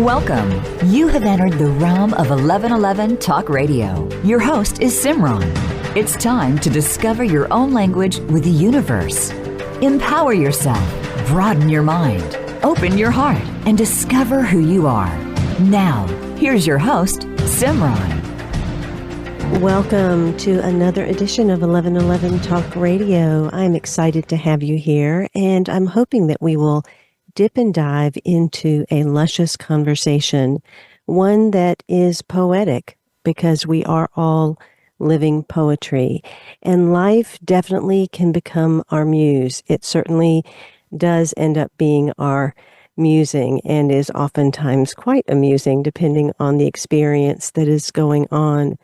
Welcome. You have entered the realm of 1111 Talk Radio. Your host is Simran. It's time to discover your own language with the universe. Empower yourself, broaden your mind, open your heart, and discover who you are. Now, here's your host, Simran. Welcome to another edition of 1111 Talk Radio. I'm excited to have you here, and I'm hoping that we will dip and dive into a luscious conversation, one that is poetic, because we are all living poetry. And life definitely can become our muse. It certainly does end up being our musing and is oftentimes quite amusing depending on the experience that is going on.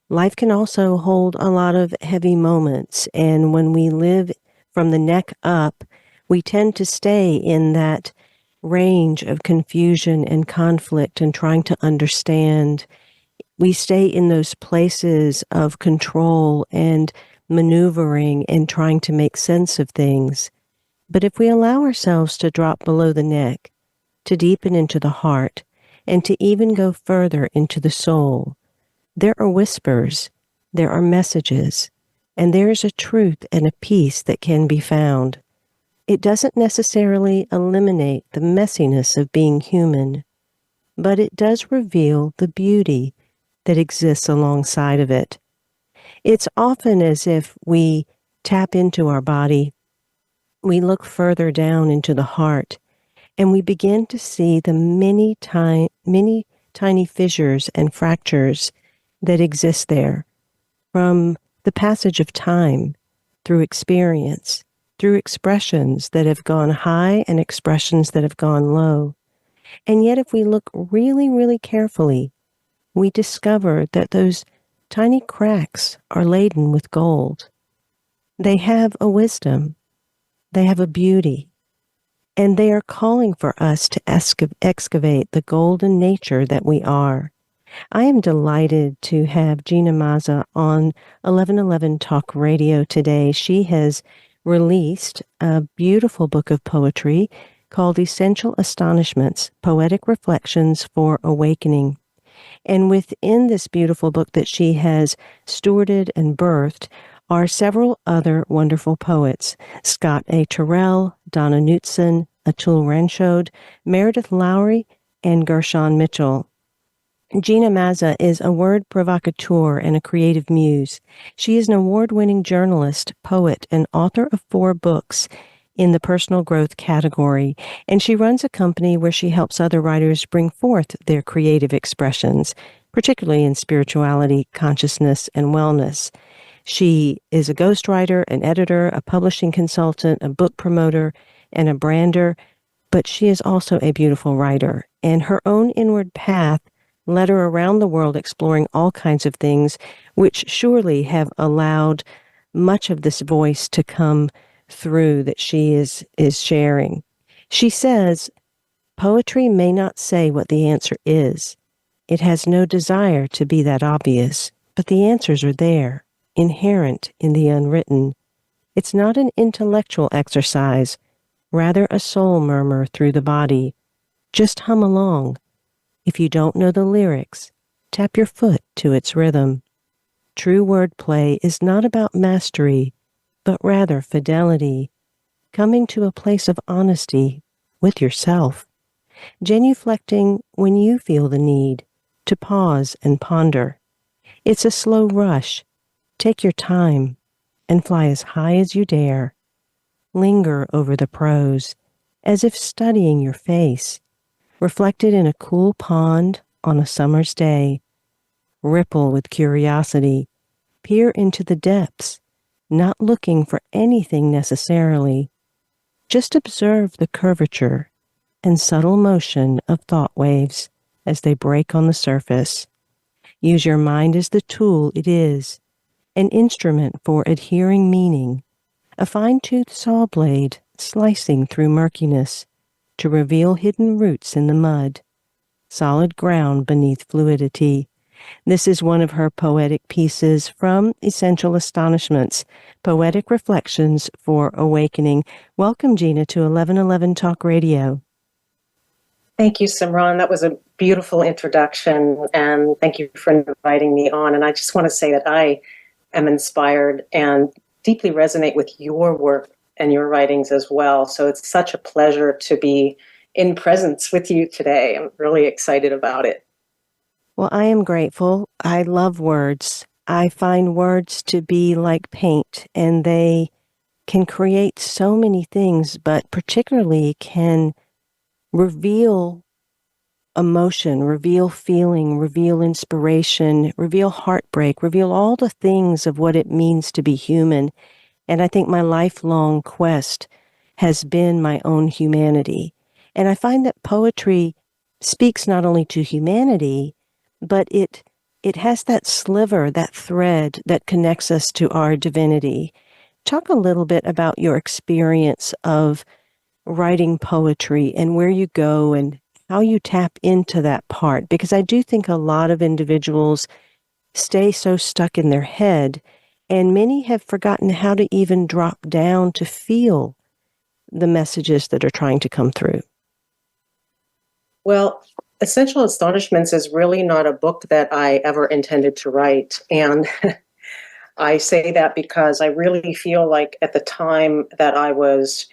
Life can also hold a lot of heavy moments, and when we live from the neck up, we tend to stay in that range of confusion and conflict and trying to understand. We stay in those places of control and maneuvering and trying to make sense of things. But if we allow ourselves to drop below the neck, to deepen into the heart, and to even go further into the soul, there are whispers, there are messages, and there is a truth and a peace that can be found. It doesn't necessarily eliminate the messiness of being human, but it does reveal the beauty that exists alongside of it. It's often as if we tap into our body, we look further down into the heart, and we begin to see the many tiny fissures and fractures that exist there from the passage of time, through experience, through expressions that have gone high and expressions that have gone low. And yet if we look really, really carefully, we discover that those tiny cracks are laden with gold. They have a wisdom, they have a beauty, and they are calling for us to excavate the golden nature that we are. I am delighted to have Gina Mazza on 1111 Talk Radio today. She has released a beautiful book of poetry called Essential Astonishments, Poetic Reflections for Awakening. And within this beautiful book that she has stewarded and birthed are several other wonderful poets: Scott A. Terrell, Donna Knutson, Atul Ranchod, Meredith Lowry, and Gershon Mitchell. Gina Mazza is a word provocateur and a creative muse. She is an award-winning journalist, poet, and author of 4 books in the personal growth category, and she runs a company where she helps other writers bring forth their creative expressions, particularly in spirituality, consciousness, and wellness. She is a ghostwriter, an editor, a publishing consultant, a book promoter, and a brander, but she is also a beautiful writer, and her own inward path led her around the world exploring all kinds of things, which surely have allowed much of this voice to come through that she is sharing. She says, poetry may not say what the answer is. It has no desire to be that obvious, but the answers are there, inherent in the unwritten. It's not an intellectual exercise, rather a soul murmur through the body. Just hum along. If you don't know the lyrics, tap your foot to its rhythm. True wordplay is not about mastery, but rather fidelity, coming to a place of honesty with yourself, genuflecting when you feel the need to pause and ponder. It's a slow rush. Take your time and fly as high as you dare. Linger over the prose, as if studying your face, reflected in a cool pond on a summer's day. Ripple with curiosity, peer into the depths, not looking for anything necessarily. Just observe the curvature and subtle motion of thought waves as they break on the surface. Use your mind as the tool it is, an instrument for adhering meaning, a fine-toothed saw blade slicing through murkiness to reveal hidden roots in the mud, solid ground beneath fluidity, This is one of her poetic pieces from Essential Astonishments, Poetic Reflections for Awakening. Welcome, Gina, to 1111 Talk Radio. Thank you, Simran. That was a beautiful introduction, and thank you for inviting me on. And I just want to say that I am inspired and deeply resonate with your work and your writings as well. So it's such a pleasure to be in presence with you today. I'm really excited about it. Well, I am grateful. I love words. I find words to be like paint, and they can create so many things, but particularly can reveal emotion, reveal feeling, reveal inspiration, reveal heartbreak, reveal all the things of what it means to be human. And I think my lifelong quest has been my own humanity. And I find that poetry speaks not only to humanity, but it has that sliver, that thread that connects us to our divinity. Talk a little bit about your experience of writing poetry and where you go and how you tap into that part, because I do think a lot of individuals stay so stuck in their head, and many have forgotten how to even drop down to feel the messages that are trying to come through. Well, Essential Astonishments is really not a book that I ever intended to write. And I say that because I really feel like at the time that I was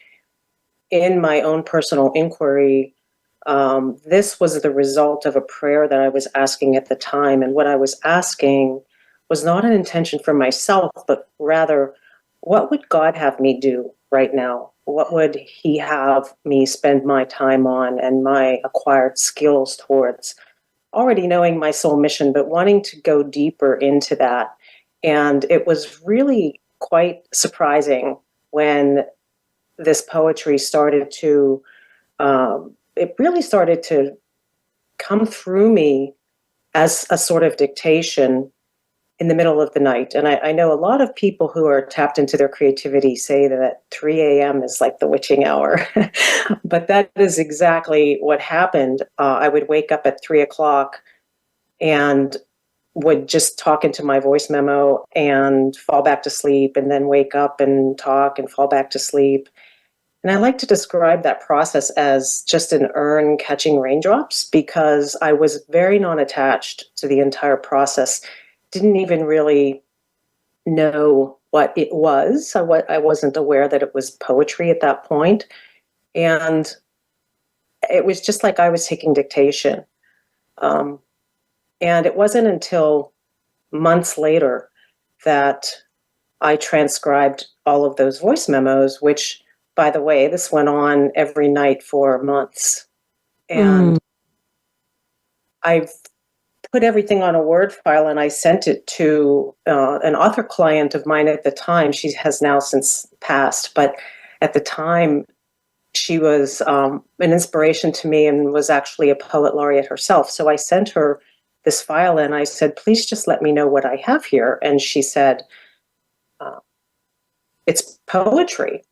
in my own personal inquiry, this was the result of a prayer that I was asking at the time. And what I was asking was not an intention for myself, but rather, what would God have me do right now? What would he have me spend my time on and my acquired skills towards? Already knowing my soul mission, but wanting to go deeper into that. And it was really quite surprising when this poetry started to, it really started to come through me as a sort of dictation in the middle of the night. And I know a lot of people who are tapped into their creativity say that 3 a.m. is like the witching hour. But that is exactly what happened. I would wake up at 3 o'clock and would just talk into my voice memo and fall back to sleep, and then wake up and talk and fall back to sleep. And I like to describe that process as just an urn catching raindrops, because I was very non-attached to the entire process. Didn't even really know what it was. I wasn't aware that it was poetry at that point. And it was just like I was taking dictation. And it wasn't until months later that I transcribed all of those voice memos, which, by the way, this went on every night for months. And I've put everything on a Word file, and I sent it to an author client of mine at the time. She has now since passed, but at the time, she was an inspiration to me and was actually a poet laureate herself. So I sent her this file, and I said, please just let me know what I have here. And she said, it's poetry.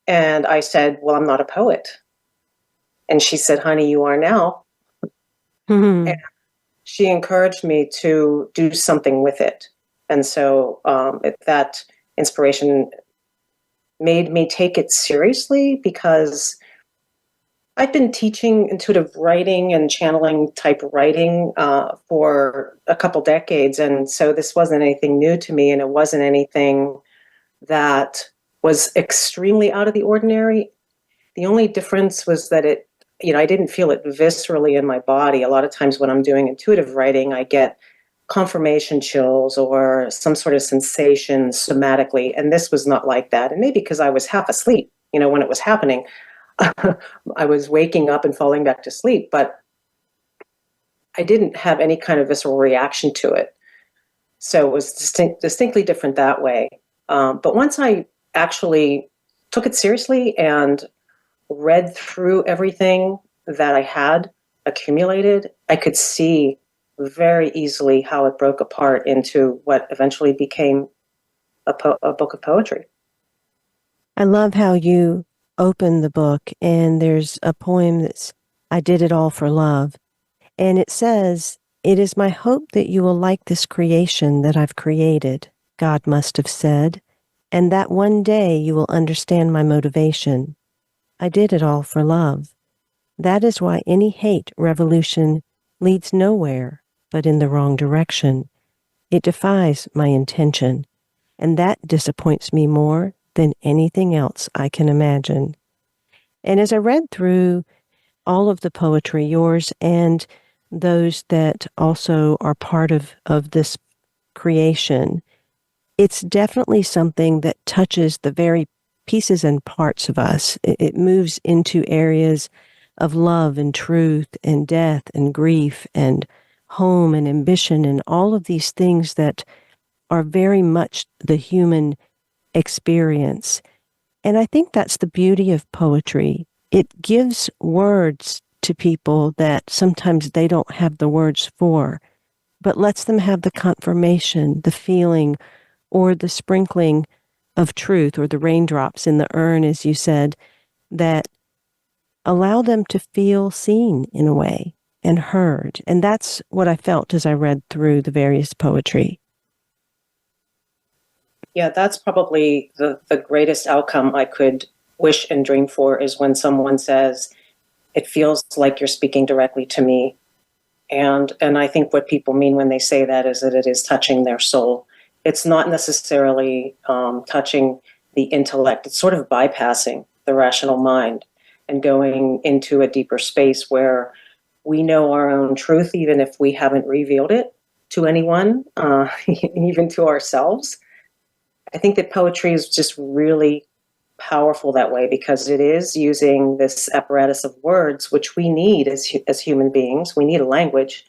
And I said, well, I'm not a poet. And she said, honey, you are now. And she encouraged me to do something with it. And so that inspiration made me take it seriously, because I've been teaching intuitive writing and channeling type writing for a couple decades. And so this wasn't anything new to me, and it wasn't anything that was extremely out of the ordinary. The only difference was that I didn't feel it viscerally in my body. A lot of times when I'm doing intuitive writing, I get confirmation chills or some sort of sensation somatically. And this was not like that. And maybe because I was half asleep, when it was happening, I was waking up and falling back to sleep, but I didn't have any kind of visceral reaction to it. So it was distinctly different that way. But once I actually took it seriously and read through everything that I had accumulated, I could see very easily how it broke apart into what eventually became a book of poetry. I love how you open the book, and there's a poem that's, I did it all for love. And it says, It is my hope that you will like this creation that I've created, God must have said, and that one day you will understand my motivation. I did it all for love. That is why any hate revolution leads nowhere but in the wrong direction. It defies my intention, and that disappoints me more than anything else I can imagine. And as I read through all of the poetry, yours and those that also are part of this creation, it's definitely something that touches the very pieces and parts of us. It moves into areas of love and truth and death and grief and home and ambition and all of these things that are very much the human experience. And I think that's the beauty of poetry. It gives words to people that sometimes they don't have the words for, but lets them have the confirmation, the feeling, or the sprinkling of truth, or the raindrops in the urn, as you said, that allow them to feel seen in a way and heard. And that's what I felt as I read through the various poetry. Yeah, that's probably the greatest outcome I could wish and dream for, is when someone says, it feels like you're speaking directly to me. And I think what people mean when they say that is that it is touching their soul. It's not necessarily touching the intellect. It's sort of bypassing the rational mind and going into a deeper space where we know our own truth, even if we haven't revealed it to anyone, even to ourselves. I think that poetry is just really powerful that way, because it is using this apparatus of words, which we need as human beings. We need a language,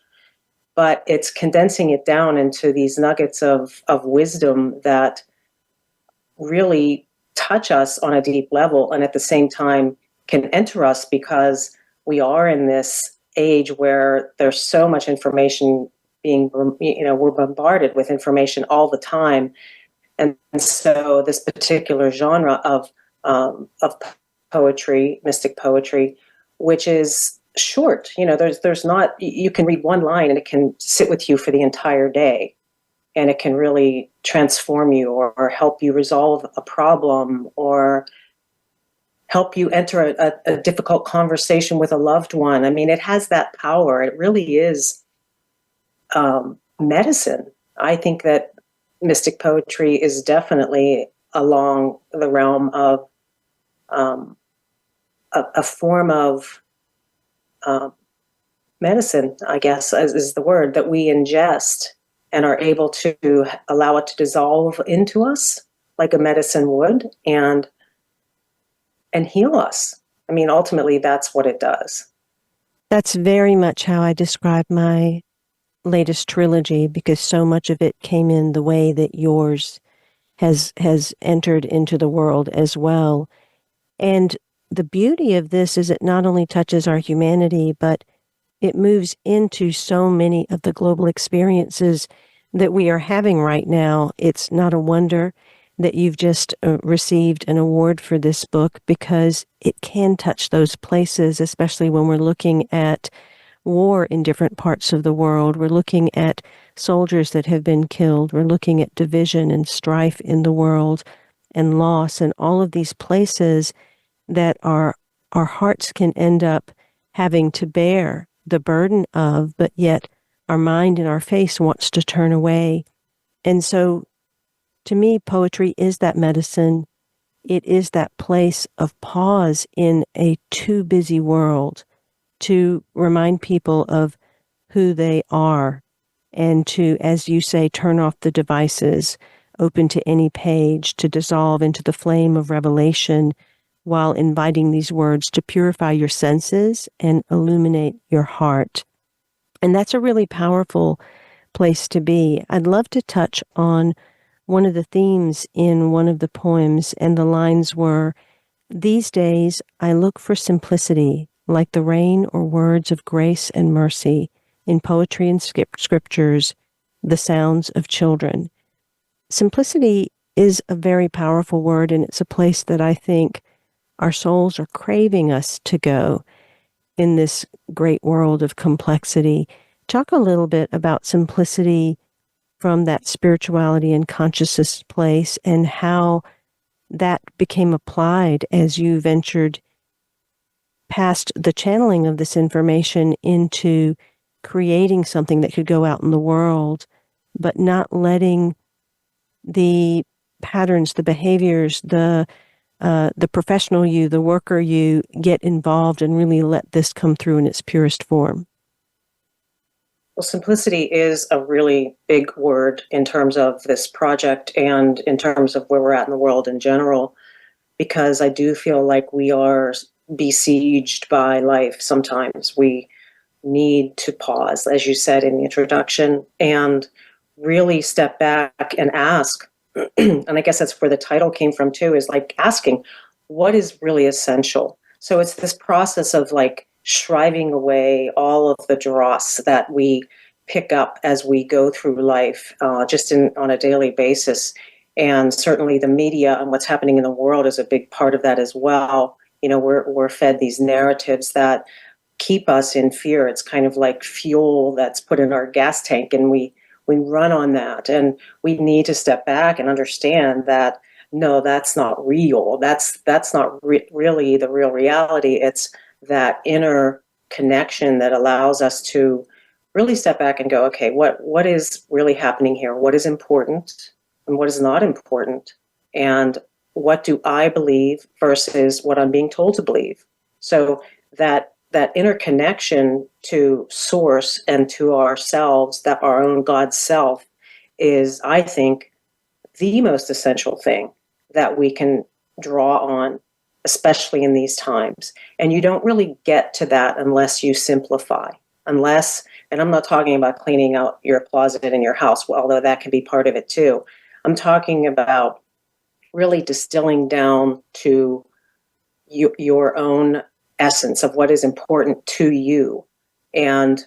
but it's condensing it down into these nuggets of wisdom that really touch us on a deep level, and at the same time can enter us, because we are in this age where there's so much information being, we're bombarded with information all the time. And so this particular genre of poetry, mystic poetry, which is short, there's not, you can read one line and it can sit with you for the entire day, and it can really transform you, or help you resolve a problem, or help you enter a difficult conversation with a loved one. I mean, it has that power. It really is medicine. I think that mystic poetry is definitely along the realm of a form of medicine, I guess, is the word, that we ingest and are able to allow it to dissolve into us like a medicine would, and heal us. I mean, ultimately, that's what it does. That's very much how I describe my latest trilogy, because so much of it came in the way that yours has entered into the world as well. And the beauty of this is it not only touches our humanity, but it moves into so many of the global experiences that we are having right now. It's not a wonder that you've just received an award for this book, because it can touch those places, especially when we're looking at war in different parts of the world. We're looking at soldiers that have been killed. We're looking at division and strife in the world and loss, and all of these places that our hearts can end up having to bear the burden of, but yet our mind and our face wants to turn away. And so to me, poetry is that medicine. It is that place of pause in a too busy world, to remind people of who they are, and to, as you say, turn off the devices, open to any page, to dissolve into the flame of revelation, while inviting these words to purify your senses and illuminate your heart. And that's a really powerful place to be. I'd love to touch on one of the themes in one of the poems, and the lines were, "These days I look for simplicity, like the rain or words of grace and mercy in poetry and scriptures, the sounds of children." Simplicity is a very powerful word, and it's a place that I think our souls are craving us to go in this great world of complexity, Talk a little bit about simplicity from that spirituality and consciousness place and how that became applied as you ventured past the channeling of this information into creating something that could go out in the world, but not letting the patterns, the behaviors, the professional you, the worker you, get involved and really let this come through in its purest form. Well, simplicity is a really big word in terms of this project and in terms of where we're at in the world in general, because I do feel like we are besieged by life sometimes. We need to pause, as you said in the introduction, and really step back and ask. And I guess that's where the title came from too, is like asking what is really essential. So it's this process of like shriving away all of the dross that we pick up as we go through life, on a daily basis. And certainly the media and what's happening in the world is a big part of that as well. You know, we're fed these narratives that keep us in fear. It's kind of like fuel that's put in our gas tank, and we run on that. And we need to step back and understand that no, that's not real. That's not really the real reality. It's that inner connection that allows us to really step back and go, okay, what is really happening here? What is important and what is not important? And what do I believe versus what I'm being told to believe? So that inner connection to source and to ourselves, that our own God self, is, I think, the most essential thing that we can draw on, especially in these times. And you don't really get to that unless you simplify. Unless, and I'm not talking about cleaning out your closet in your house, although that can be part of it too. I'm talking about really distilling down to your own essence of what is important to you, and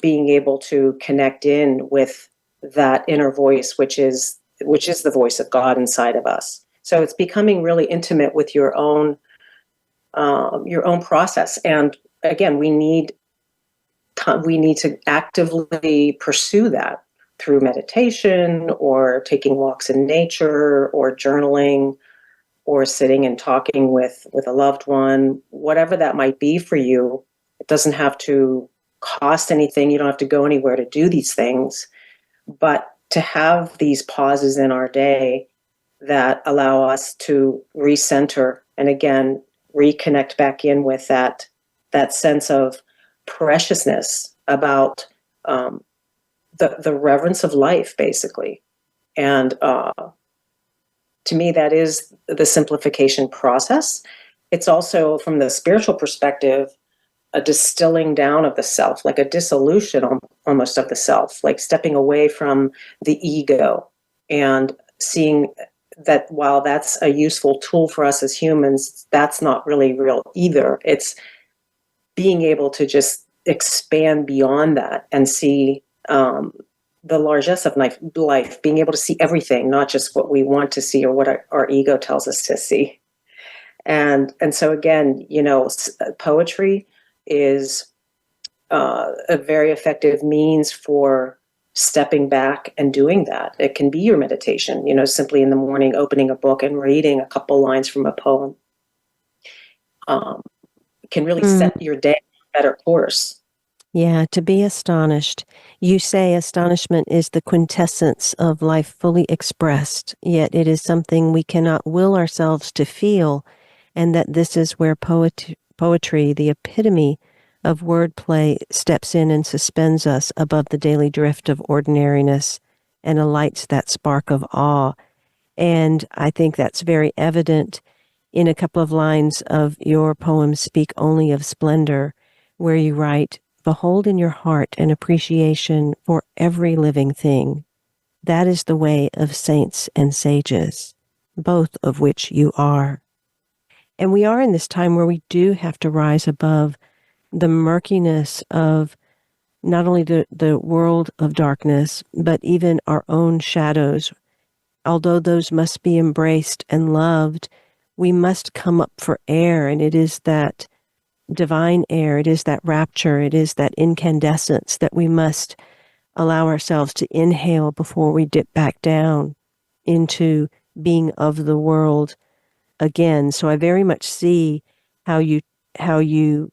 being able to connect in with that inner voice, which is the voice of God inside of us. So it's becoming really intimate with your own process. And again, we need to actively pursue that through meditation or taking walks in nature or journaling or sitting and talking with a loved one, whatever that might be for you. It doesn't have to cost anything. You don't have to go anywhere to do these things, but to have these pauses in our day that allow us to recenter and again reconnect back in with that sense of preciousness about the reverence of life, basically. And to me, that is the simplification process. It's also, from the spiritual perspective, a distilling down of the self, like a dissolution almost of the self, like stepping away from the ego and seeing that while that's a useful tool for us as humans, that's not really real either. It's being able to just expand beyond that and see the largesse of life, being able to see everything, not just what we want to see or what our ego tells us to see. And so again, poetry is a very effective means for stepping back and doing that. It can be your meditation, simply in the morning, opening a book and reading a couple lines from a poem. It can really set your day on a better course. Yeah, to be astonished. You say astonishment is the quintessence of life fully expressed, yet it is something we cannot will ourselves to feel, and that this is where poetry, the epitome of wordplay, steps in and suspends us above the daily drift of ordinariness and alights that spark of awe. And I think that's very evident in a couple of lines of your poem, Speak Only of Splendor, where you write, "Behold in your heart an appreciation for every living thing. That is the way of saints and sages, both of which you are." And we are in this time where we do have to rise above the murkiness of not only the world of darkness, but even our own shadows. Although those must be embraced and loved, we must come up for air. And it is that divine air, it is that rapture, it is that incandescence that we must allow ourselves to inhale before we dip back down into being of the world again. So I very much see how you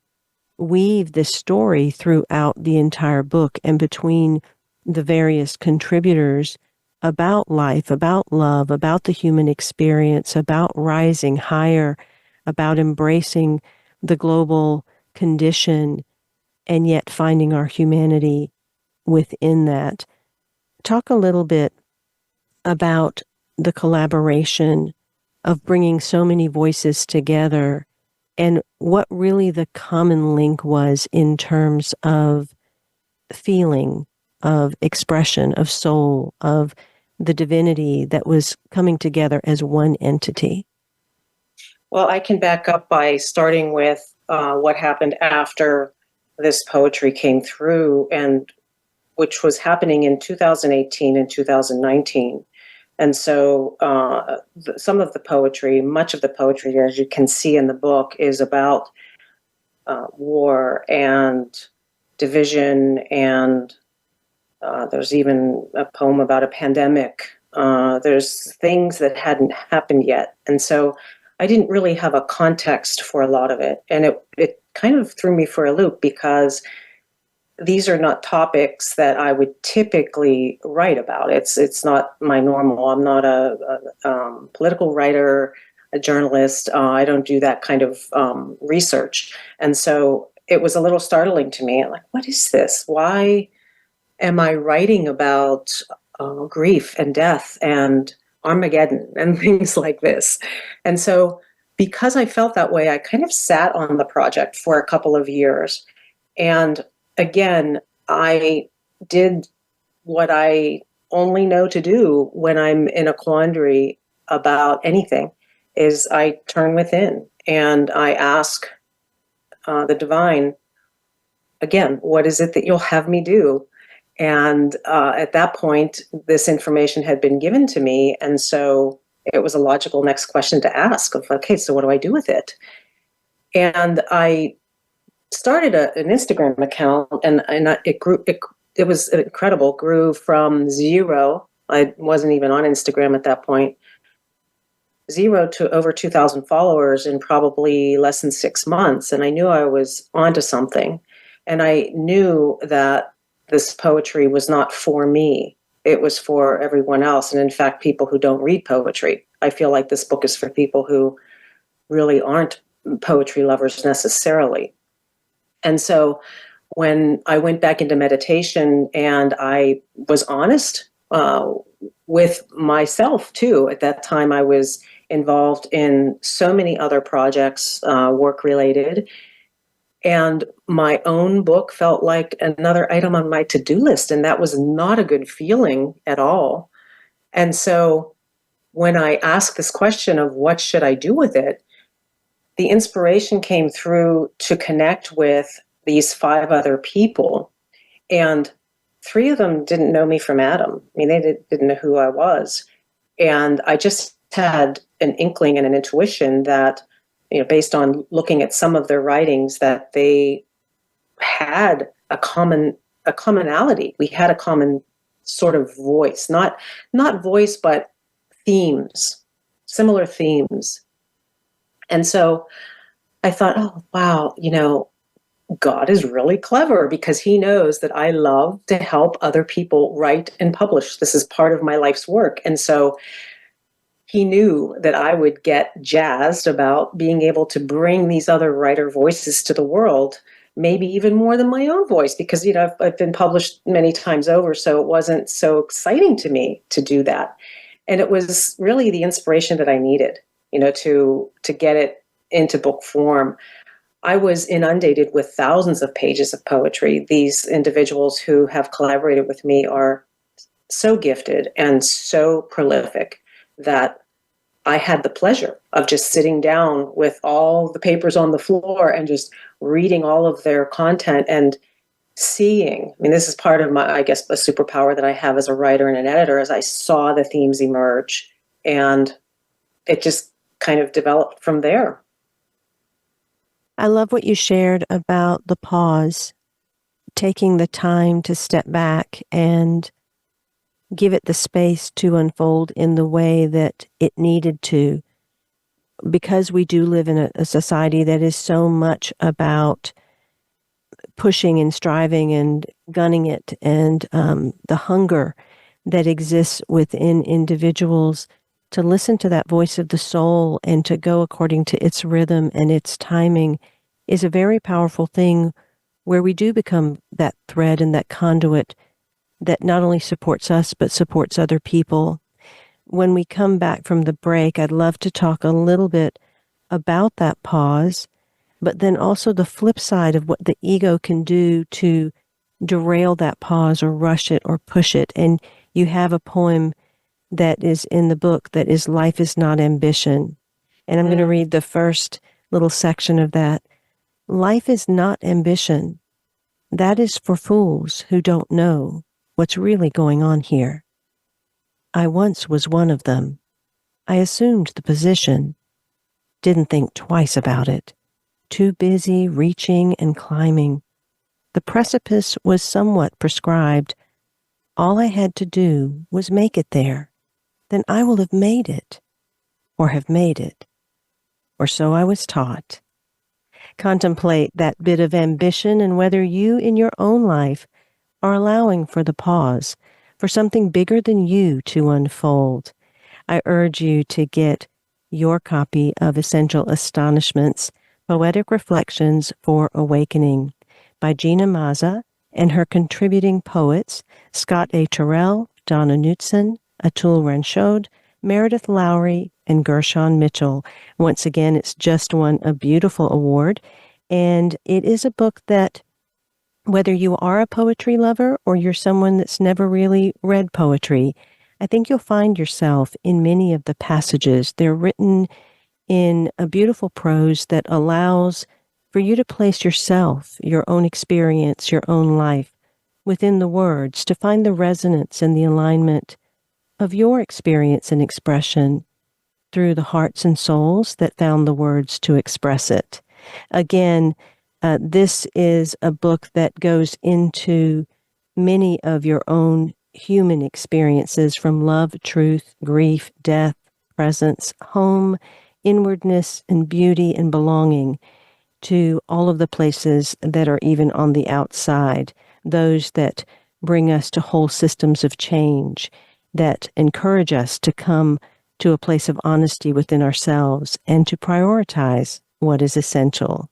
weave this story throughout the entire book and between the various contributors about life, about love, about the human experience, about rising higher, about embracing the global condition, and yet finding our humanity within that. Talk a little bit about the collaboration of bringing so many voices together and what really the common link was in terms of feeling, of expression, of soul, of the divinity that was coming together as one entity. Well, I can back up by starting with what happened after this poetry came through, and which was happening in 2018 and 2019. And so some of the poetry, much of the poetry, as you can see in the book, is about war and division, and there's even a poem about a pandemic. There's things that hadn't happened yet. And so I didn't really have a context for a lot of it. And it kind of threw me for a loop because these are not topics that I would typically write about. It's not my normal. I'm not a political writer, a journalist. I don't do that kind of research. And so it was a little startling to me. I'm like, what is this? Why am I writing about grief and death and Armageddon and things like this? And so because I felt that way, I kind of sat on the project for a couple of years. And again, I did what I only know to do when I'm in a quandary about anything, is I turn within and I ask the divine, again, what is it that you'll have me do? And at that point, this information had been given to me. And so it was a logical next question to ask of, okay, so what do I do with it? And I started an Instagram account, and it grew. It was incredible. Grew from 0. I wasn't even on Instagram at that point. 0 to over 2,000 followers in probably less than 6 months, and I knew I was onto something. And I knew that this poetry was not for me. It was for everyone else. And in fact, people who don't read poetry. I feel like this book is for people who really aren't poetry lovers necessarily. And so when I went back into meditation and I was honest with myself too, at that time I was involved in so many other projects, work related. And my own book felt like another item on my to-do list. And that was not a good feeling at all. And so when I asked this question of what should I do with it, the inspiration came through to connect with these 5 other people. And 3 of them didn't know me from Adam. I mean, they didn't know who I was. And I just had an inkling and an intuition that, based on looking at some of their writings, that they had a commonality. We had a common sort of voice, not voice, but themes, similar themes. And so I thought, oh, wow, God is really clever because he knows that I love to help other people write and publish. This is part of my life's work. And so he knew that I would get jazzed about being able to bring these other writer voices to the world, maybe even more than my own voice, because, I've been published many times over, so it wasn't so exciting to me to do that. And it was really the inspiration that I needed, to get it into book form. I was inundated with thousands of pages of poetry. These individuals who have collaborated with me are so gifted and so prolific that I had the pleasure of just sitting down with all the papers on the floor and just reading all of their content and seeing. I mean, this is part of my, I guess, a superpower that I have as a writer and an editor, as I saw the themes emerge, and it just kind of developed from there. I love what you shared about the pause, taking the time to step back and give it the space to unfold in the way that it needed to, because we do live in a society that is so much about pushing and striving and gunning it, and the hunger that exists within individuals to listen to that voice of the soul and to go according to its rhythm and its timing is a very powerful thing, where we do become that thread and that conduit that not only supports us but supports other people. When we come back from the break, I'd love to talk a little bit about that pause, but then also the flip side of what the ego can do to derail that pause or rush it or push it. And you have a poem that is in the book that is Life is Not Ambition. And I'm going to read the first little section of that. Life is not ambition. That is for fools who don't know what's really going on here. I once was one of them. I assumed the position, didn't think twice about it, too busy reaching and climbing. The precipice was somewhat prescribed. All I had to do was make it there. Then I will have made it, or have made it, or so I was taught. Contemplate that bit of ambition and whether you in your own life are allowing for the pause, for something bigger than you to unfold. I urge you to get your copy of Essential Astonishments, Poetic Reflections for Awakening by Gina Mazza and her contributing poets, Scott A. Terrell, Donna Knutson, Atul Ranchod, Meredith Lowry, and Gershon Mitchell. Once again, it's just won a beautiful award, and it is a book that, whether you are a poetry lover or you're someone that's never really read poetry, I think you'll find yourself in many of the passages. They're written in a beautiful prose that allows for you to place yourself, your own experience, your own life within the words, to find the resonance and the alignment of your experience and expression through the hearts and souls that found the words to express it. Again, this is a book that goes into many of your own human experiences, from love, truth, grief, death, presence, home, inwardness, and beauty and belonging, to all of the places that are even on the outside, those that bring us to whole systems of change, that encourage us to come to a place of honesty within ourselves and to prioritize what is essential.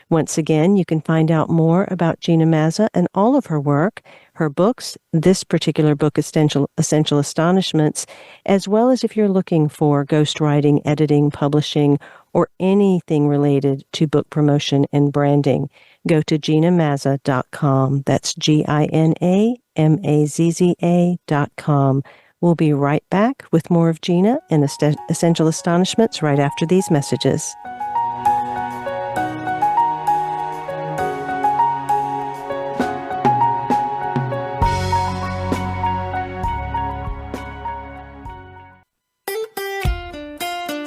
Once again, you can find out more about Gina Mazza and all of her work, her books, this particular book, Essential Astonishments, as well as if you're looking for ghostwriting, editing, publishing, or anything related to book promotion and branding. Go to GinaMazza.com. That's GINAMAZZA.com. We'll be right back with more of Gina and Essential Astonishments right after these messages.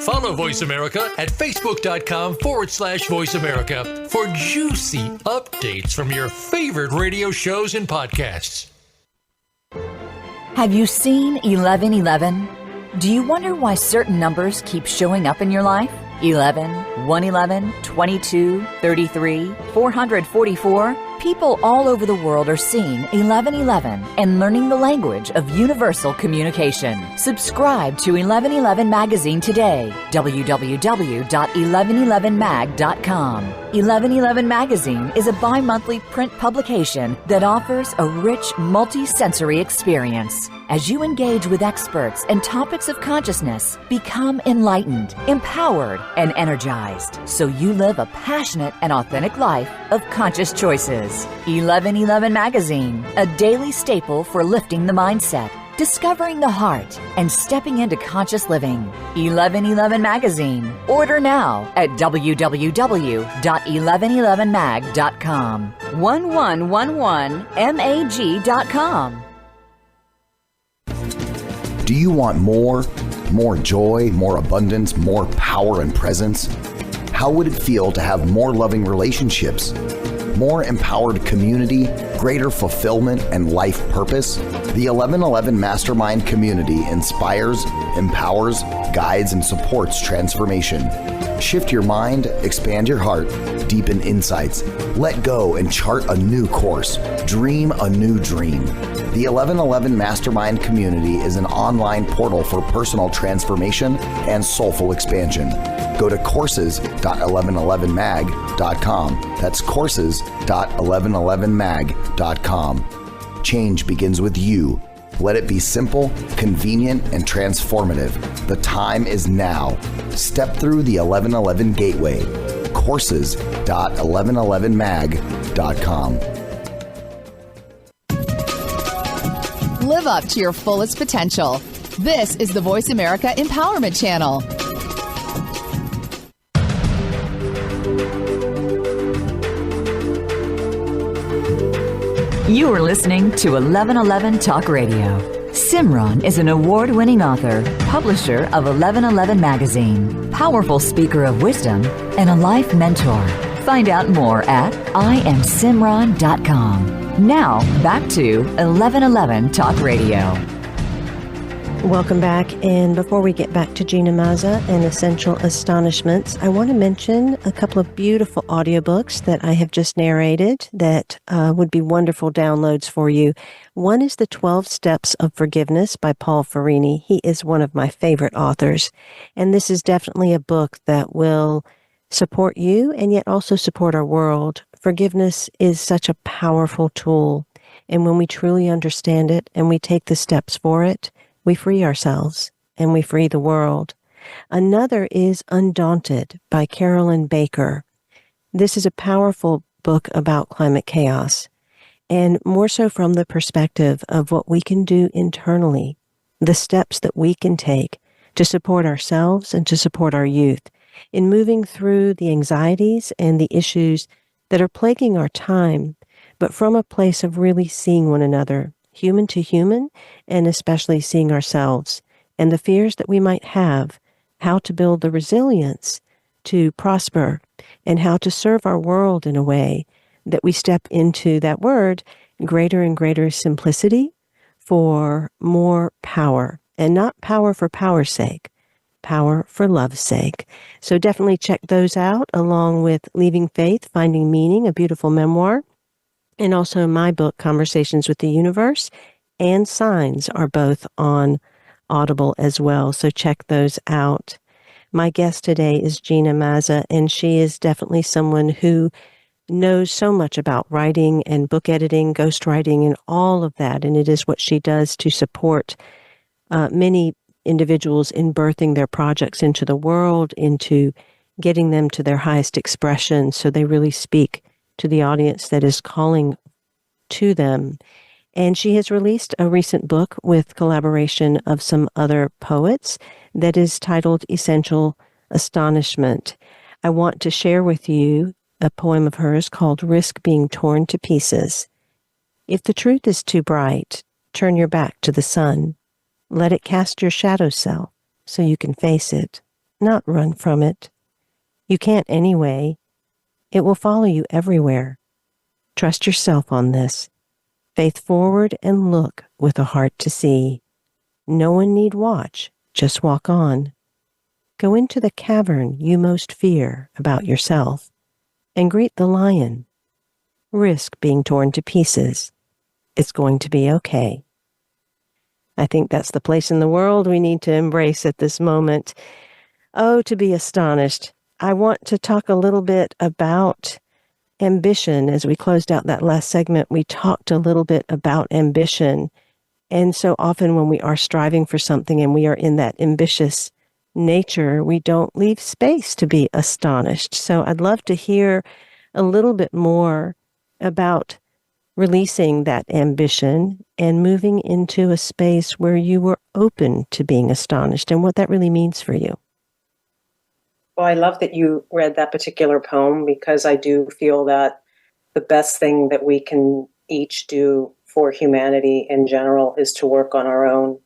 Follow Voice America at Facebook.com/Voice America for juicy updates from your favorite radio shows and podcasts. Have you seen 1111? Do you wonder why certain numbers keep showing up in your life? 11, 111, 22, 33, 444? People all over the world are seeing 1111 and learning the language of universal communication. Subscribe to 1111 Magazine today. www.1111mag.com. 1111 Magazine is a bi-monthly print publication that offers a rich, multi-sensory experience. As you engage with experts and topics of consciousness, become enlightened, empowered, and energized, so you live a passionate and authentic life of conscious choices. 1111 Magazine, a daily staple for lifting the mindset, discovering the heart, and stepping into conscious living. 1111 Magazine. Order now at www.1111mag.com. 1111mag.com. Do you want more? More joy, more abundance, more power and presence? How would it feel to have more loving relationships, more empowered community, greater fulfillment, and life purpose? The 1111 Mastermind community inspires, empowers, guides, and supports transformation. Shift your mind, expand your heart, deepen insights, let go and chart a new course, dream a new dream. The 1111 Mastermind community is an online portal for personal transformation and soulful expansion. Go to courses.1111mag.com. That's courses.1111mag.com. Change begins with you. Let it be simple, convenient, and transformative. The time is now. Step through the 1111 gateway. Courses.1111mag.com. Live up to your fullest potential. This is the Voice America Empowerment Channel. You are listening to 1111 Talk Radio. Simran is an award-winning author, publisher of 1111 Magazine, powerful speaker of wisdom, and a life mentor. Find out more at IamSimran.com. Now, back to 1111 Talk Radio. Welcome back. And before we get back to Gina Mazza and Essential Astonishments, I want to mention a couple of beautiful audiobooks that I have just narrated that would be wonderful downloads for you. One is The 12 Steps of Forgiveness by Paul Ferrini. He is one of my favorite authors. And this is definitely a book that will support you and yet also support our world. Forgiveness is such a powerful tool. And when we truly understand it and we take the steps for it, we free ourselves and we free the world. Another is Undaunted by Carolyn Baker. This is a powerful book about climate chaos, and more so from the perspective of what we can do internally, the steps that we can take to support ourselves and to support our youth in moving through the anxieties and the issues that are plaguing our time, but from a place of really seeing one another, human to human, and especially seeing ourselves and the fears that we might have, how to build the resilience to prosper, and how to serve our world in a way that we step into that word, greater and greater simplicity for more power, and not power for power's sake, power for love's sake. So definitely check those out, along with Leaving Faith, Finding Meaning, a beautiful memoir, and also my book, Conversations with the Universe, and Signs are both on Audible as well. So check those out. My guest today is Gina Mazza, and she is definitely someone who knows so much about writing and book editing, ghostwriting, and all of that. And it is what she does to support many individuals in birthing their projects into the world, into getting them to their highest expression so they really speak to the audience that is calling to them. And she has released a recent book with collaboration of some other poets that is titled Essential Astonishment. I want to share with you a poem of hers called Risk Being Torn to Pieces. If the truth is too bright, turn your back to the sun. Let it cast your shadow self so you can face it, not run from it. You can't anyway. It will follow you everywhere. Trust yourself on this. Faith forward and look with a heart to see. No one need watch, just walk on. Go into the cavern you most fear about yourself and greet the lion. Risk being torn to pieces. It's going to be okay. I think that's the place in the world we need to embrace at this moment. Oh, to be astonished. I want to talk a little bit about ambition. As we closed out that last segment, we talked a little bit about ambition. And so often when we are striving for something and we are in that ambitious nature, we don't leave space to be astonished. So I'd love to hear a little bit more about releasing that ambition and moving into a space where you were open to being astonished and what that really means for you. Well, I love that you read that particular poem, because I do feel that the best thing that we can each do for humanity in general is to work on our own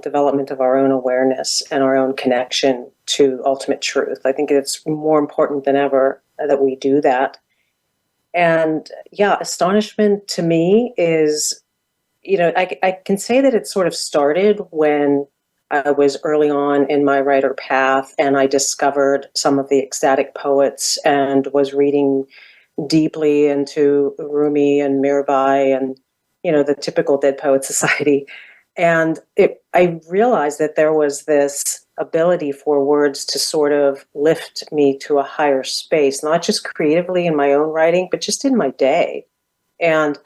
development of our own awareness and our own connection to ultimate truth. I think it's more important than ever that we do that. And yeah, astonishment to me is, I can say that it sort of started when I was early on in my writer path, and I discovered some of the ecstatic poets and was reading deeply into Rumi and Mirabai and, the typical Dead Poet Society. And I realized that there was this ability for words to sort of lift me to a higher space, not just creatively in my own writing, but just in my day. And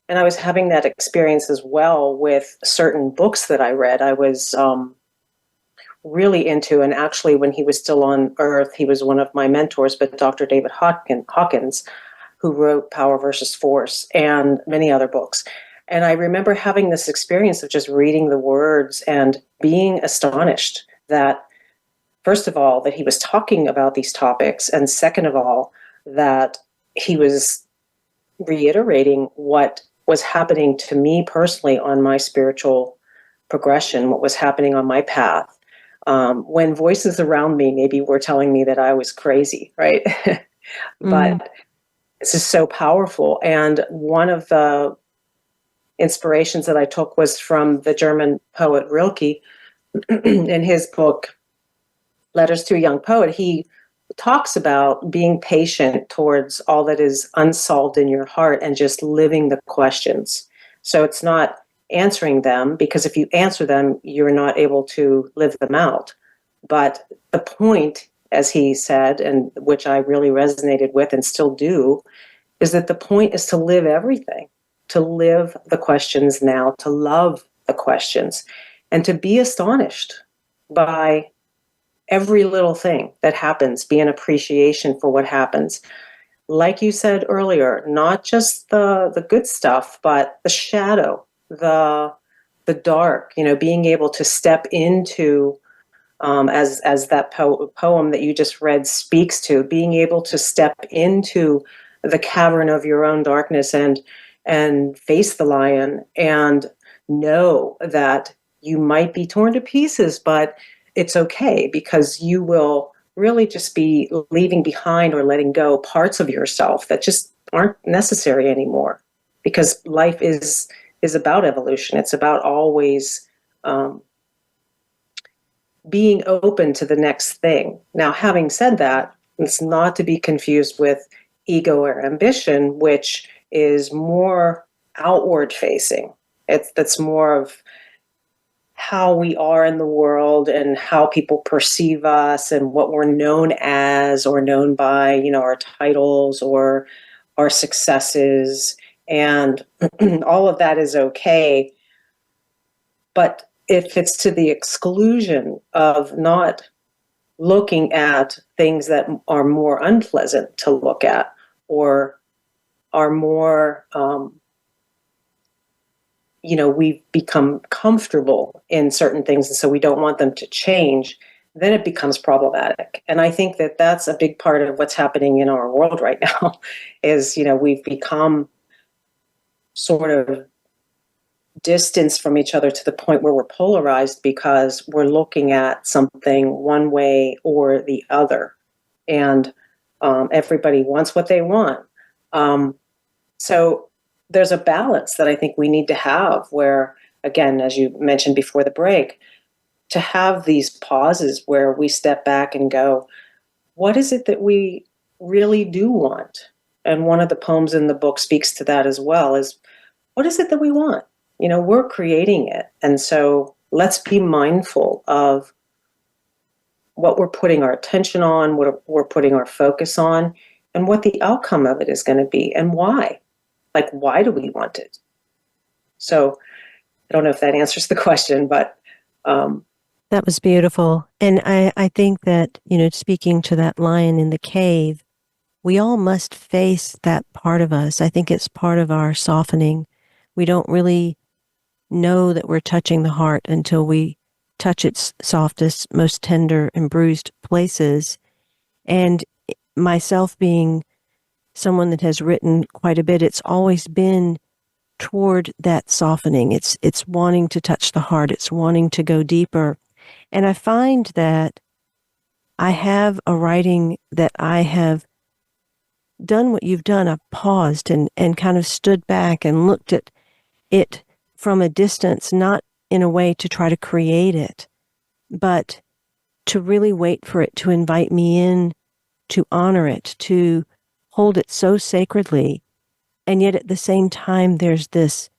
I was having that experience as well with certain books that I read. I was really into, and actually when he was still on Earth, he was one of my mentors, but Dr. David Hawkins, who wrote Power versus Force and many other books. And I remember having this experience of just reading the words and being astonished that, first of all, that he was talking about these topics, and second of all, that he was reiterating what was happening to me personally on my spiritual progression, what was happening on my path, when voices around me maybe were telling me that I was crazy, right? But this is so powerful. And one of the inspirations that I took was from the German poet Rilke. In his book, Letters to a Young Poet, he talks about being patient towards all that is unsolved in your heart and just living the questions. So it's not answering them, because if you answer them, you're not able to live them out. But the point, as he said, and which I really resonated with and still do, is that the point is to live everything, to live the questions now, to love the questions, and to be astonished by every little thing that happens, be an appreciation for what happens. Like you said earlier, not just the good stuff, but the shadow, the dark, being able to step into, as that poem that you just read speaks to, being able to step into the cavern of your own darkness and face the lion and know that you might be torn to pieces, but it's okay, because you will really just be leaving behind or letting go parts of yourself that just aren't necessary anymore, because life is about evolution. It's about always being open to the next thing. Now, having said that, it's not to be confused with ego or ambition, which is more outward facing. That's more of how we are in the world and how people perceive us and what we're known as or known by, our titles or our successes. And all of that is okay. But if it's to the exclusion of not looking at things that are more unpleasant to look at or are more, we've become comfortable in certain things, and so we don't want them to change, then it becomes problematic. And I think that that's a big part of what's happening in our world right now is, we've become sort of distanced from each other to the point where we're polarized because we're looking at something one way or the other. And everybody wants what they want. So there's a balance that I think we need to have where, again, as you mentioned before the break, to have these pauses where we step back and go, what is it that we really do want? And one of the poems in the book speaks to that as well, is what is it that we want? We're creating it. And so let's be mindful of what we're putting our attention on, what we're putting our focus on, and what the outcome of it is going to be and why. Like, why do we want it? So I don't know if that answers the question, but... That was beautiful. And I think that, speaking to that lion in the cave, we all must face that part of us. I think it's part of our softening. We don't really know that we're touching the heart until we touch its softest, most tender and bruised places. And myself being someone that has written quite a bit, it's always been toward that softening. It's wanting to touch the heart. It's wanting to go deeper. And I find that I have a writing that I have done what you've done. I've paused and kind of stood back and looked at it from a distance, not in a way to try to create it, but to really wait for it to invite me in, to honor it, to hold it so sacredly. And yet at the same time, there's this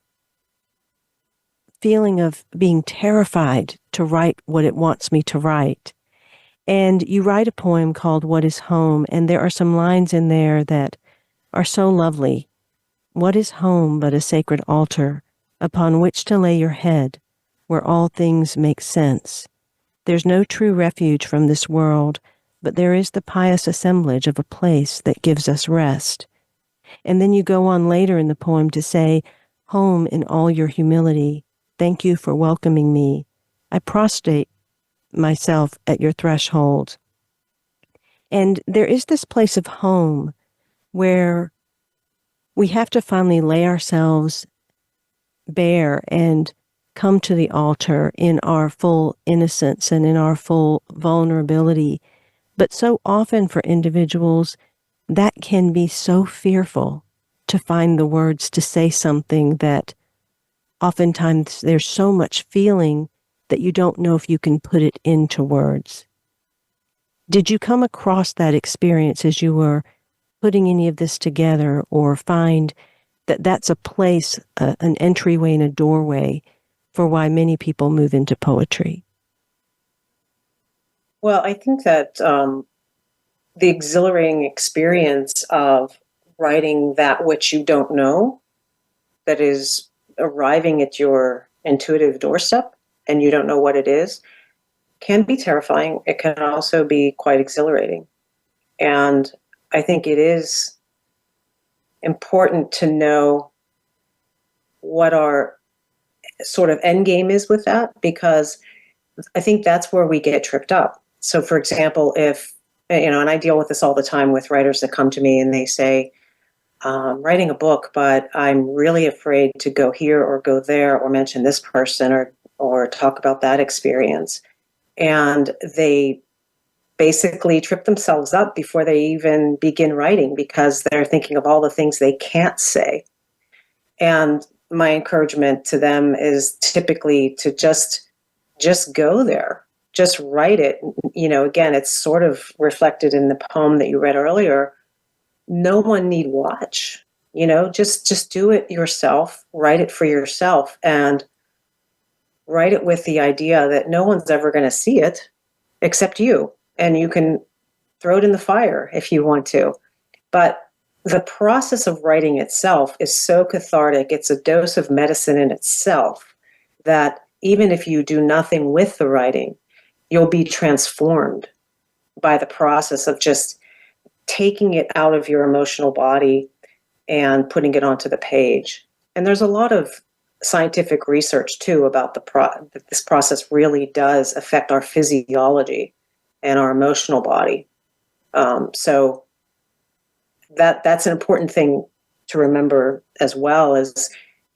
feeling of being terrified to write what it wants me to write. And you write a poem called What is Home? And there are some lines in there that are so lovely. What is home but a sacred altar upon which to lay your head, where all things make sense? There's no true refuge from this world, but there is the pious assemblage of a place that gives us rest. And then you go on later in the poem to say, home in all your humility, thank you for welcoming me. I prostrate myself at your threshold. And there is this place of home where we have to finally lay ourselves bare and come to the altar in our full innocence and in our full vulnerability. But so often for individuals, that can be so fearful to find the words to say something that oftentimes there's so much feeling that you don't know if you can put it into words. Did you come across that experience as you were putting any of this together, or find that that's a place, an entryway and a doorway for why many people move into poetry? Well, I think that the exhilarating experience of writing that which you don't know, that is arriving at your intuitive doorstep and you don't know what it is, can be terrifying. It can also be quite exhilarating. And I think it is important to know what our sort of end game is with that, because I think that's where we get tripped up. So, for example, if, and I deal with this all the time with writers that come to me and they say, I'm writing a book, but I'm really afraid to go here or go there or mention this person or talk about that experience. And they basically trip themselves up before they even begin writing because they're thinking of all the things they can't say. And my encouragement to them is typically to just go there, just write it. Again, it's sort of reflected in the poem that you read earlier. No one need watch, just do it yourself, write it for yourself, and write it with the idea that no one's ever going to see it except you. And you can throw it in the fire if you want to. But the process of writing itself is so cathartic. It's a dose of medicine in itself that even if you do nothing with the writing, you'll be transformed by the process of just taking it out of your emotional body and putting it onto the page. And there's a lot of scientific research, too, about that this process really does affect our physiology and our emotional body. So that's an important thing to remember as well.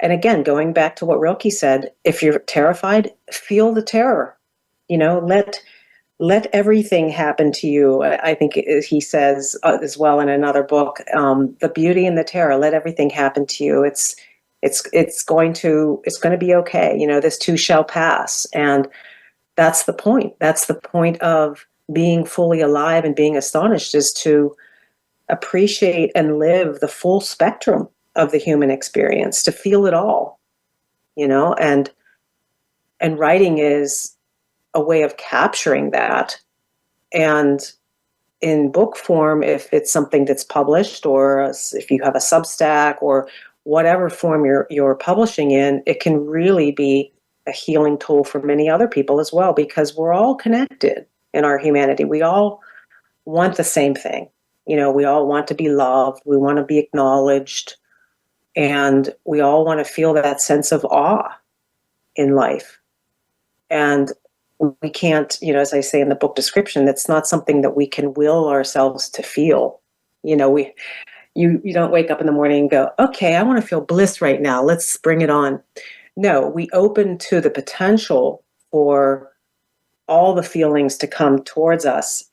And again, going back to what Rilke said, if you're terrified, feel the terror. Let everything happen to you. I think he says as well in another book, the beauty and the terror. Let everything happen to you. It's going to be okay. This too shall pass, and that's the point. That's the point of being fully alive and being astonished, is to appreciate and live the full spectrum of the human experience, to feel it all. And writing is a way of capturing that. And in book form, if it's something that's published, or if you have a Substack or whatever form you're publishing in, it can really be a healing tool for many other people as well, because we're all connected in our humanity. We all want the same thing. We all want to be loved. We want to be acknowledged. And we all want to feel that sense of awe in life. And we can't, as I say in the book description, that's not something that we can will ourselves to feel. You don't wake up in the morning and go, okay, I want to feel bliss right now. Let's bring it on. No, we open to the potential for all the feelings to come towards us.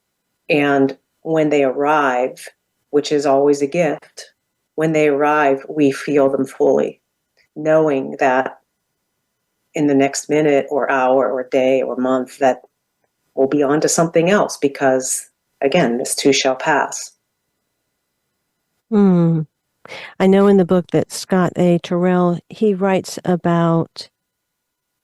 And when they arrive, which is always a gift, when they arrive, we feel them fully, knowing that in the next minute or hour or day or month that we'll be on to something else because, again, this too shall pass. I know in the book that Scott A. Terrell, he writes about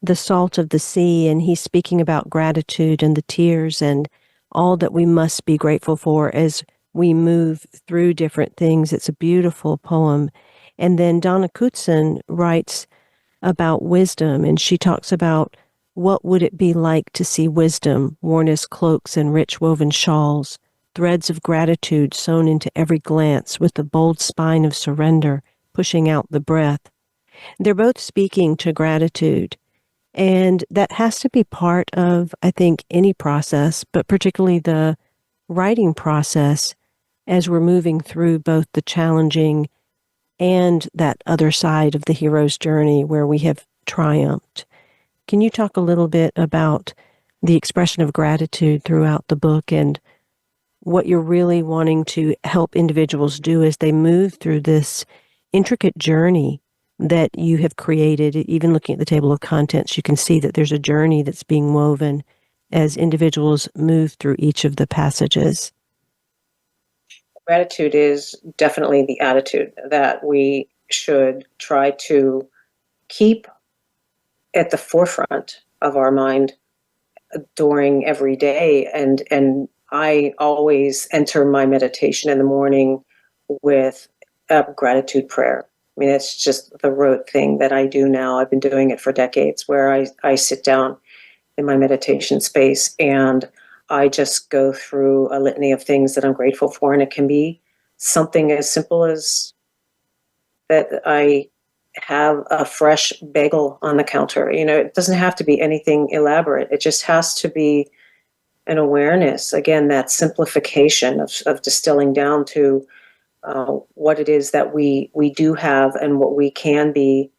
the salt of the sea, and he's speaking about gratitude and the tears and all that we must be grateful for as we move through different things. It's a beautiful poem. And then Donna Kutson writes about wisdom, and she talks about what would it be like to see wisdom worn as cloaks and rich woven shawls, threads of gratitude sewn into every glance with the bold spine of surrender pushing out the breath. They're both speaking to gratitude. And that has to be part of, I think, any process, but particularly the writing process as we're moving through both the challenging and that other side of the hero's journey where we have triumphed. Can you talk a little bit about the expression of gratitude throughout the book and what you're really wanting to help individuals do as they move through this intricate journey that you have created? Even looking at the table of contents, you can see that there's a journey that's being woven as individuals move through each of the passages. Gratitude is definitely the attitude that we should try to keep at the forefront of our mind during every day. And I always enter my meditation in the morning with a gratitude prayer. I mean, it's just the rote thing that I do now. I've been doing it for decades, where I sit down in my meditation space and I just go through a litany of things that I'm grateful for. And it can be something as simple as that I have a fresh bagel on the counter. You know, it doesn't have to be anything elaborate. It just has to be an awareness. Again, that simplification of distilling down to what it is that we do have and what we can be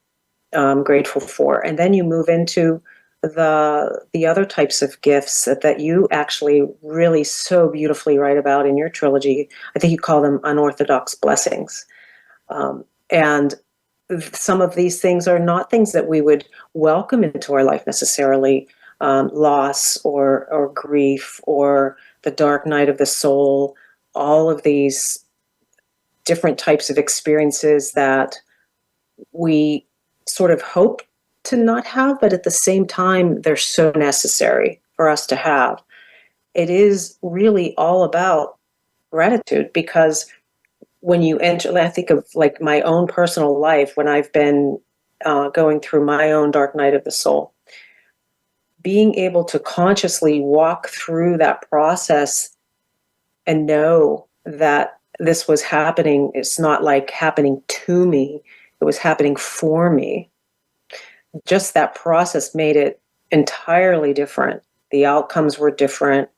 grateful for. And then you move into the other types of gifts that you actually really so beautifully write about in your trilogy. I think you call them unorthodox blessings. And some of these things are not things that we would welcome into our life necessarily. Loss or grief or the dark night of the soul, all of these different types of experiences that we sort of hope to not have, but at the same time, they're so necessary for us to have. It is really all about gratitude, because when you enter, I think of like my own personal life, when I've been going through my own dark night of the soul, being able to consciously walk through that process and know that this was happening. It's not like happening to me. It was happening for me. Just that process made it entirely different. The outcomes were different.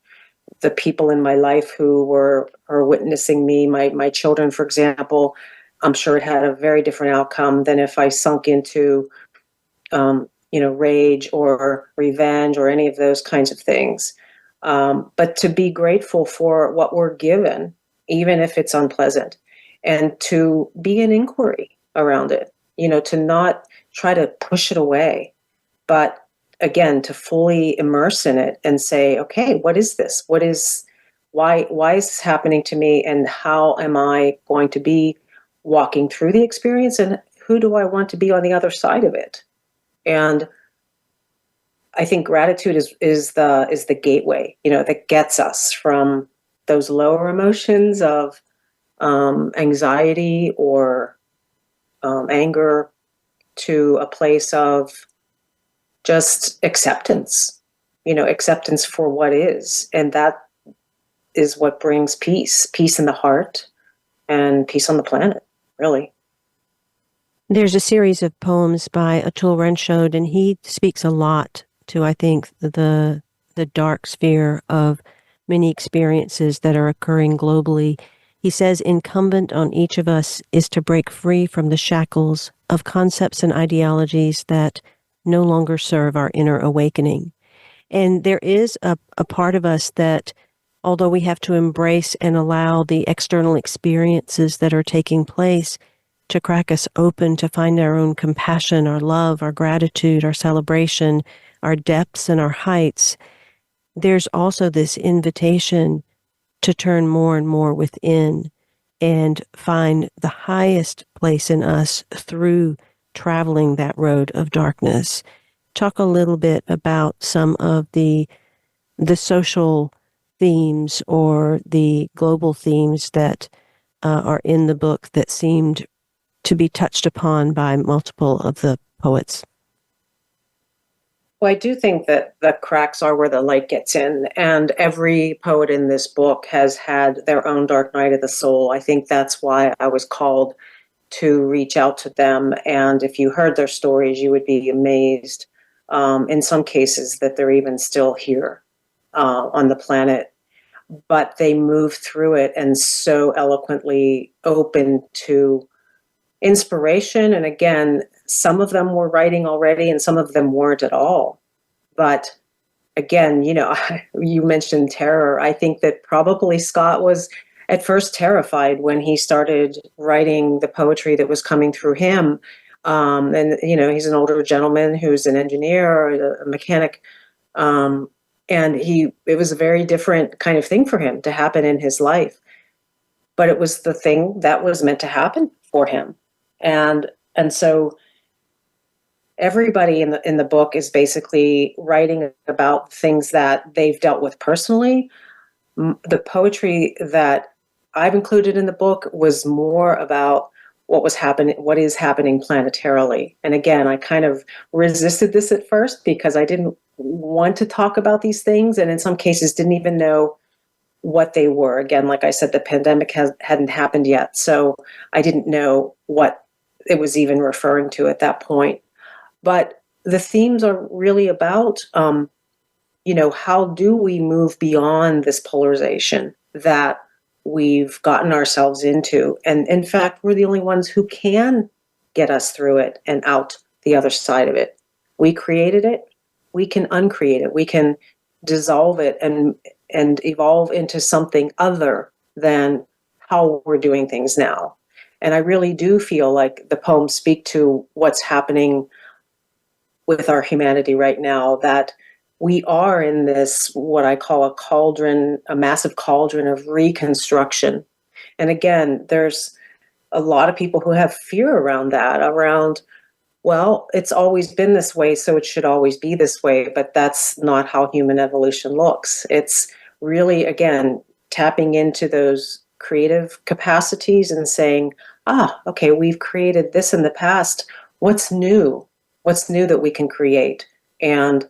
The people in my life who were witnessing me, my children, for example, I'm sure it had a very different outcome than if I sunk into, rage or revenge or any of those kinds of things. But to be grateful for what we're given, even if it's unpleasant, and to be an inquiry around it, to not try to push it away, but again, to fully immerse in it and say, okay, what is this? Why is this happening to me? And how am I going to be walking through the experience? And who do I want to be on the other side of it? And I think gratitude is the gateway, that gets us from those lower emotions of anxiety or anger to a place of just acceptance, acceptance for what is. And that is what brings peace in the heart and peace on the planet, really. There's a series of poems by Atul Ranchod, and he speaks a lot to, I think, the dark sphere of many experiences that are occurring globally. He says, incumbent on each of us is to break free from the shackles of concepts and ideologies that no longer serve our inner awakening. And there is a part of us that, although we have to embrace and allow the external experiences that are taking place to crack us open, to find our own compassion, our love, our gratitude, our celebration, our depths and our heights, there's also this invitation to turn more and more within and find the highest place in us through traveling that road of darkness. Talk a little bit about some of the social themes or the global themes that are in the book that seemed to be touched upon by multiple of the poets. Well, I do think that the cracks are where the light gets in, and every poet in this book has had their own dark night of the soul. I think that's why I was called to reach out to them, and if you heard their stories, you would be amazed, in some cases, that they're even still here on the planet. But they move through it and so eloquently open to inspiration. And again, some of them were writing already and some of them weren't at all. But again, you mentioned terror. I think that probably Scott was at first terrified when he started writing the poetry that was coming through him. And he's an older gentleman who's an engineer, a mechanic. And it was a very different kind of thing for him to happen in his life. But it was the thing that was meant to happen for him. And so everybody in the book is basically writing about things that they've dealt with personally. The poetry that I've included in the book was more about what is happening planetarily. And again, I kind of resisted this at first because I didn't want to talk about these things, and in some cases didn't even know what they were. Again, like I said, the pandemic hadn't happened yet, so I didn't know what it was even referring to at that point. But the themes are really about, how do we move beyond this polarization that we've gotten ourselves into? And in fact, we're the only ones who can get us through it and out the other side of it. We created it. We can uncreate it. We can dissolve it and evolve into something other than how we're doing things now. And I really do feel like the poems speak to what's happening with our humanity right now, that we are in this, what I call a cauldron, a massive cauldron of reconstruction. And again, there's a lot of people who have fear around that, well, it's always been this way, so it should always be this way. But that's not how human evolution looks. It's really, again, tapping into those creative capacities and saying, okay, we've created this in the past. What's new? What's new that we can create and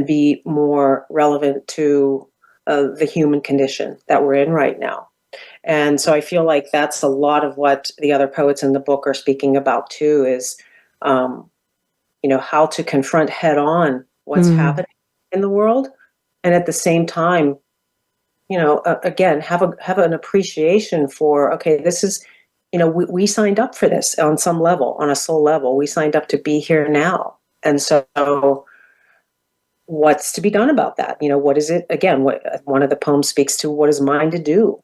be more relevant to the human condition that we're in right now? And so I feel like that's a lot of what the other poets in the book are speaking about too, is, how to confront head on what's happening in the world. And at the same time, again, have an appreciation for, okay, this is, we signed up for this on some level, on a soul level. We signed up to be here now. And so what's to be done about that? What is it? Again, what one of the poems speaks to, what is mine to do?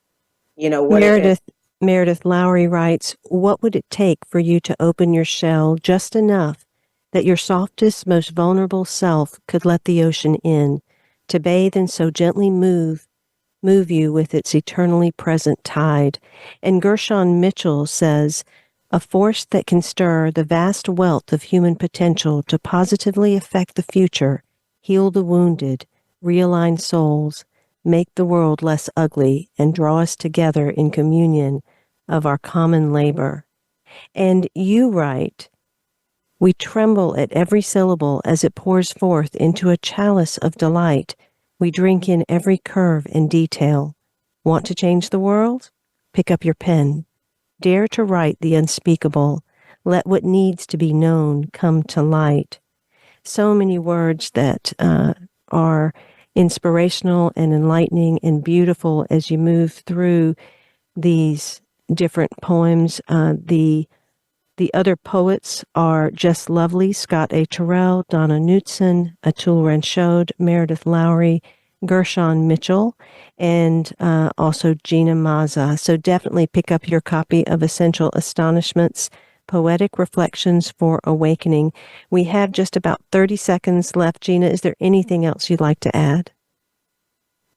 Meredith Lowry writes, what would it take for you to open your shell just enough that your softest, most vulnerable self could let the ocean in, to bathe and so gently move you with its eternally present tide? And Gershon Mitchell says, a force that can stir the vast wealth of human potential to positively affect the future, heal the wounded, realign souls, make the world less ugly, and draw us together in communion of our common labor. And you write, we tremble at every syllable as it pours forth into a chalice of delight. We drink in every curve and detail. Want to change the world? Pick up your pen. Dare to write the unspeakable. Let what needs to be known come to light. So many words that are inspirational and enlightening and beautiful as you move through these different poems. The other poets are Jess Lovely, Scott A. Terrell, Donna Knutson, Atul Ranchod, Meredith Lowry, Gershon Mitchell, and also Gina Mazza. So definitely pick up your copy of Essential Astonishments, Poetic Reflections for Awakening. We have just about 30 seconds left. Gina, is there anything else you'd like to add?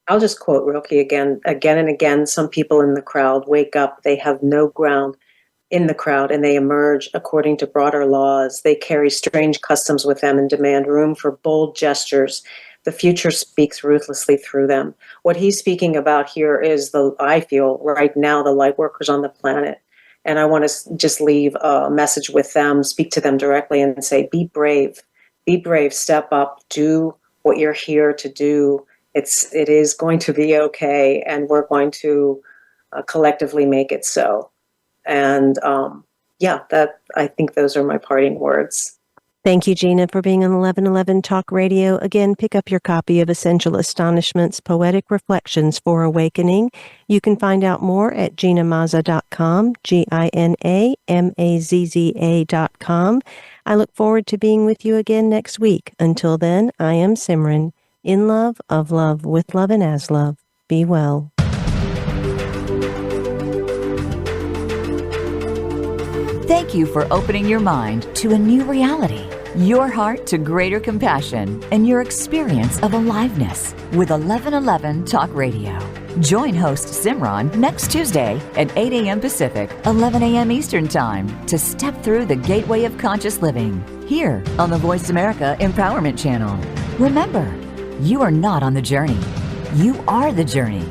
I'll just quote Rilke again and again. Some people in the crowd wake up. They have no ground in the crowd, and they emerge according to broader laws. They carry strange customs with them and demand room for bold gestures. The future speaks ruthlessly through them. What he's speaking about here is I feel right now, the light workers on the planet. And I want to just leave a message with them, speak to them directly and say, be brave, step up, do what you're here to do. It is going to be okay, and we're going to collectively make it so. And I think those are my parting words. Thank you, Gina, for being on 1111 Talk Radio. Again, pick up your copy of Essential Astonishments, Poetic Reflections for Awakening. You can find out more at ginamazza.com, GINAMAZZA.com. I look forward to being with you again next week. Until then, I am Simran, in love, of love, with love, and as love. Be well. Thank you for opening your mind to a new reality, your heart to greater compassion, and your experience of aliveness with 1111 Talk Radio. Join host Simran next Tuesday at 8 a.m. Pacific, 11 a.m. Eastern Time to step through the gateway of conscious living here on the Voice America Empowerment Channel. Remember, you are not on the journey. You are the journey.